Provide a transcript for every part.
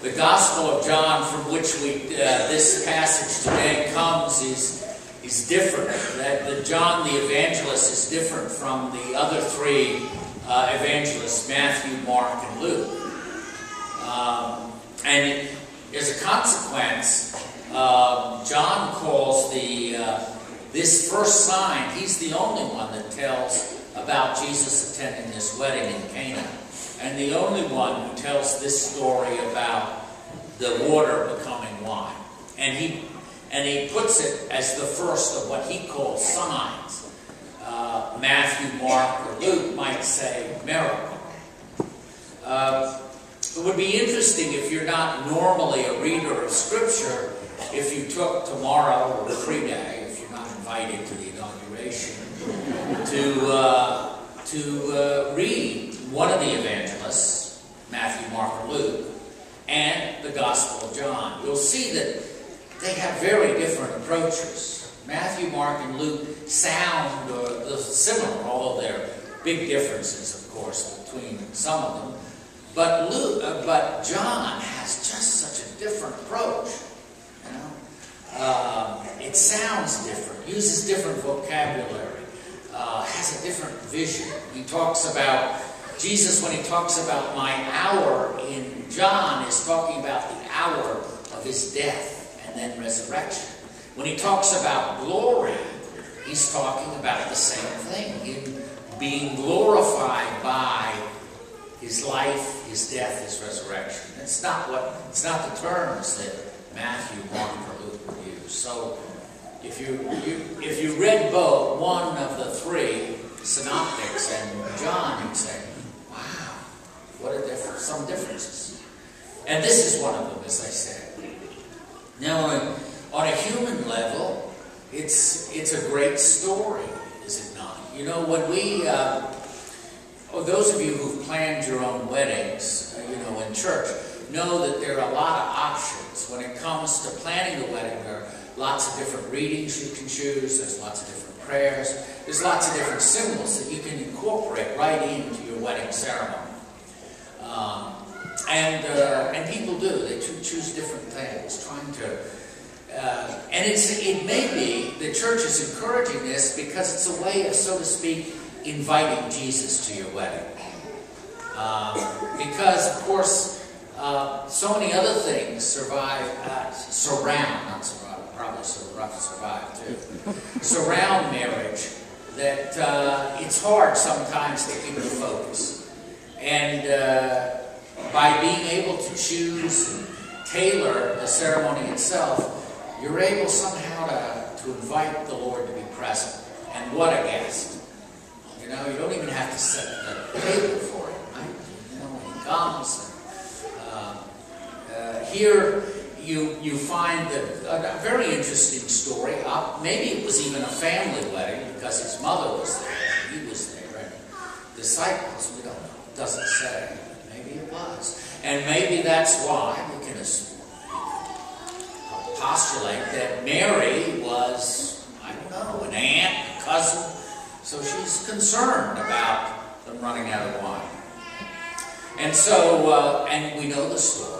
The Gospel of John, from which this passage today comes, is different. That John the Evangelist is different from the other three evangelists, Matthew, Mark, and Luke. And as a consequence, John calls this first sign, he's the only one that tells about Jesus attending this wedding in Cana. And the only one who tells this story about the water becoming wine. And he puts it as the first of what he calls signs. Matthew, Mark, or Luke might say miracle. It would be interesting, if you're not normally a reader of Scripture, if you took tomorrow or a free day, if you're not invited to the inauguration, to read one of the evangelists, Matthew, Mark, or Luke, and the Gospel of John. You'll see that they have very different approaches. Matthew, Mark, and Luke sound similar, although there are big differences, of course, between some of them. But John has just such a different approach. You know, it sounds different, uses different vocabulary, has a different vision. He talks about Jesus, when he talks about my hour in John, is talking about the hour of his death and then resurrection. When he talks about glory, he's talking about the same thing, him being glorified by his life, his death, his resurrection. It's not the terms that Matthew, Mark, or Luke would use. So if you read both one of the three synoptics and John, you'd say, wow, what a difference, some differences. And this is one of them, as I said. Now, on a human level, it's a great story, is it not? You know, when we, those of you who've planned your own weddings, in church, know that there are a lot of options. When it comes to planning a wedding, there are lots of different readings you can choose, there's lots of different prayers, there's lots of different symbols that you can incorporate right into your wedding ceremony. And people do. They choose different things, trying to... and it may be the church is encouraging this because it's a way of, so to speak, inviting Jesus to your wedding. Because, of course, so many other things surround marriage, that it's hard sometimes to keep the focus. And by being able to choose and tailor the ceremony itself, you're able somehow to invite the Lord to be present. And what a guest. You don't even have to set the table for him, right? When he comes. Here you find a very interesting story. Maybe it was even a family wedding because his mother was there, he was there, and disciples, we don't know. It doesn't say. But maybe it was. And maybe that's why we can postulate that Mary was, I don't know, an aunt, a cousin, so she's concerned about them running out of wine. And so, and we know the story.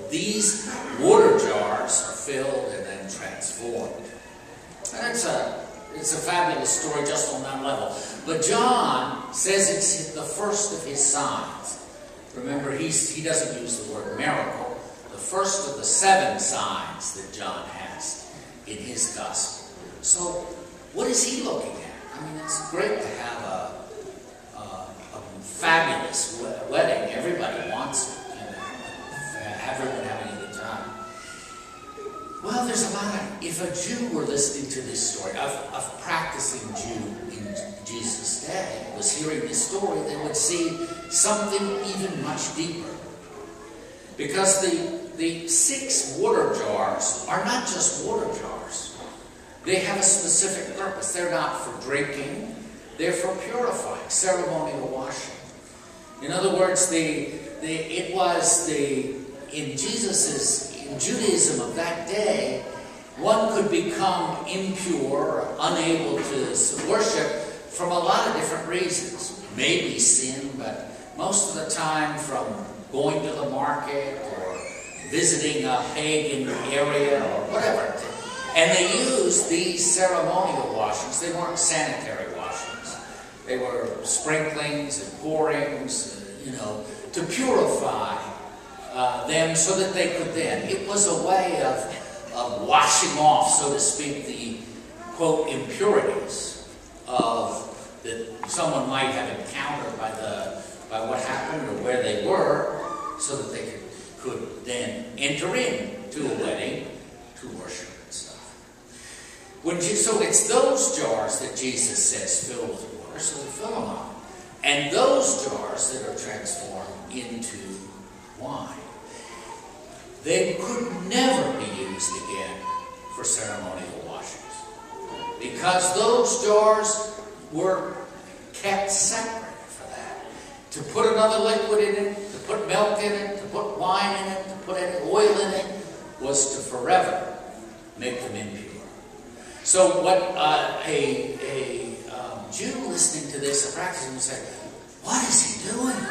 These water jars are filled and then transformed. And it's a fabulous story just on that level. But John says it's the first of his signs. Remember, he doesn't use the word miracle. The first of the 7 signs that John has in his gospel. So, what is he looking at? I mean, it's great to have a fabulous wedding. Everybody wants it. Everyone having a good time. Well, there's a lot of... If a Jew were listening to this story, a practicing Jew in Jesus' day was hearing this story, they would see something even much deeper. Because the 6 water jars are not just water jars. They have a specific purpose. They're not for drinking. They're for purifying, ceremonial washing. In other words, in Judaism of that day, one could become impure or unable to worship from a lot of different reasons. Maybe sin, but most of the time from going to the market or visiting a pagan area or whatever. And they used these ceremonial washings. They weren't sanitary washings. They were sprinklings and pourings, to purify them so that they could then. It was a way of washing off, so to speak, the, quote, impurities that someone might have encountered by what happened or where they were, so that they could then enter into a wedding to worship and stuff. So it's those jars that Jesus says fill with water, so they fill them up. And those jars that are transformed into wine, they could never be used again for ceremonial washings, because those jars were kept separate for that. To put another liquid in it, to put milk in it, to put wine in it, to put any oil in it, was to forever make them impure. So what a Jew listening to this and practicing would say, what is he doing?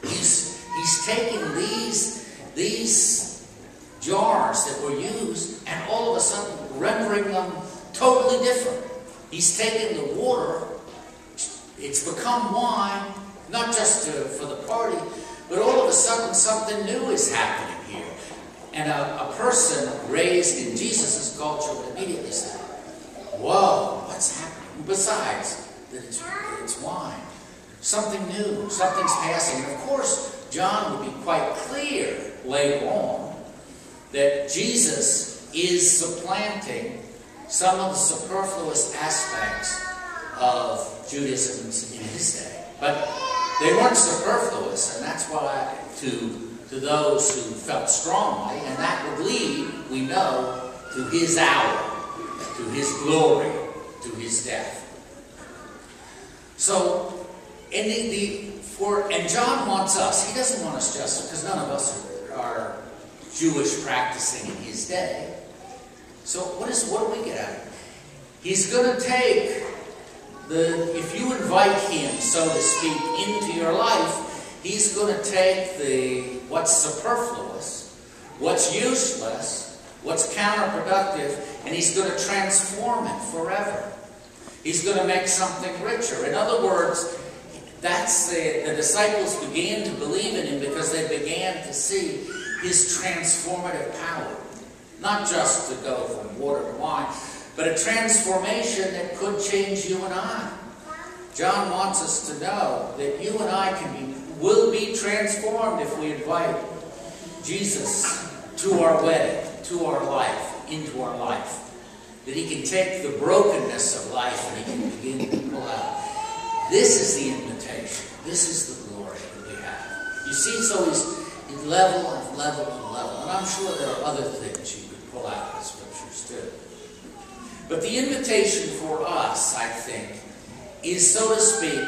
He's taking these jars that were used and all of a sudden rendering them totally different. He's taken the water, it's become wine, not just for the party, but all of a sudden something new is happening here. And a person raised in Jesus' culture would immediately say, whoa, what's happening? Besides that it's wine. Something new, something's passing. And of course, John would be quite clear later on that Jesus is supplanting some of the superfluous aspects of Judaism in his day. But they weren't superfluous, and that's why to those who felt strongly, and that would lead, we know, to his hour, to his glory, to his death. So, and John wants us, he doesn't want us just, because none of us are Jewish practicing in his day. So what do we get out of it? He's going to take if you invite him, so to speak, into your life, he's going to take what's superfluous, what's useless, what's counterproductive, and he's going to transform it forever. He's going to make something richer. In other words, that's the disciples began to believe in him because they began to see his transformative power. Not just to go from water to wine, but a transformation that could change you and I. John wants us to know that you and I will be transformed if we invite Jesus to our wedding, to our life, into our life. That he can take the brokenness of life and he can begin to pull out. This is the invitation. This is the glory that we have. You see, so he's level and level and level. And I'm sure there are other things you could pull out of the scriptures too. But the invitation for us, I think, is, so to speak,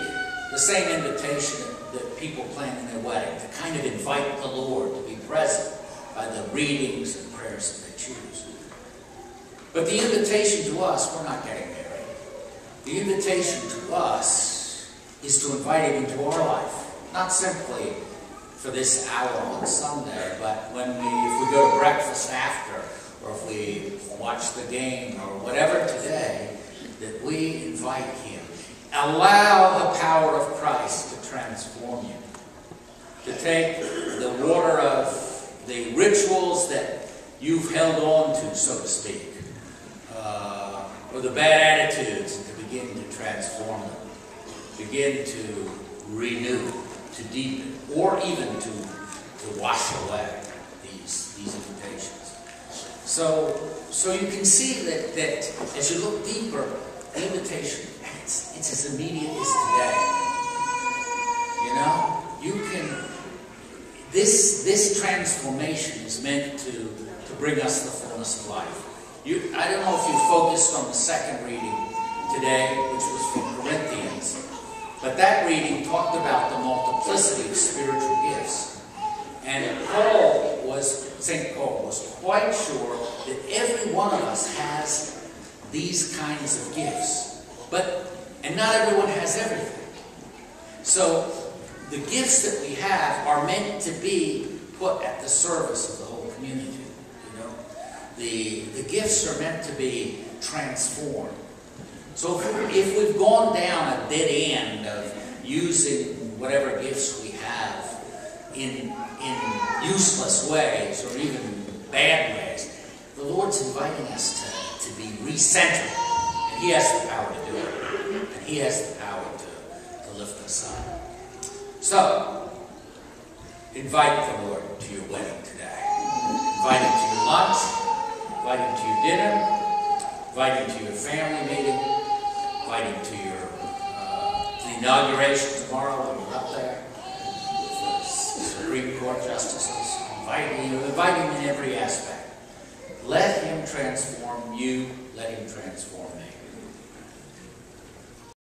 the same invitation that people plan in their wedding, to kind of invite the Lord to be present by the readings and prayers that they choose. But the invitation to us, we're not getting married. The invitation to us is to invite him into our life. Not simply for this hour on Sunday, but if we go to breakfast after, or if we watch the game, or whatever today, that we invite him. Allow the power of Christ to transform you. To take the water of the rituals that you've held on to, so to speak, or the bad attitudes, and to begin to transform them. Begin to renew, to deepen, or even to wash away these invitations. So you can see that as you look deeper, the invitation, it's as immediate as today. You know, you can. This transformation is meant to bring us the fullness of life. I don't know if you focused on the second reading today, which was from Corinthians, but that reading talked about the multiplicity of spiritual gifts. And St. Paul was quite sure that every one of us has these kinds of gifts. And not everyone has everything. So the gifts that we have are meant to be put at the service of the whole community. community. You know, the gifts are meant to be transformed. So if we've gone down a dead end of using whatever gifts we have in useless ways or even bad ways, the Lord's inviting us to be recentered. And He has the power to do it. And He has the power to lift us up. So, invite the Lord to your wedding today. Invite Him to your lunch. Invite Him to your dinner. Invite Him to your family meeting. Invite Him to your the inauguration tomorrow when you're up there with the Supreme Court justices. Invite Him in every aspect. Let Him transform you. Let Him transform me.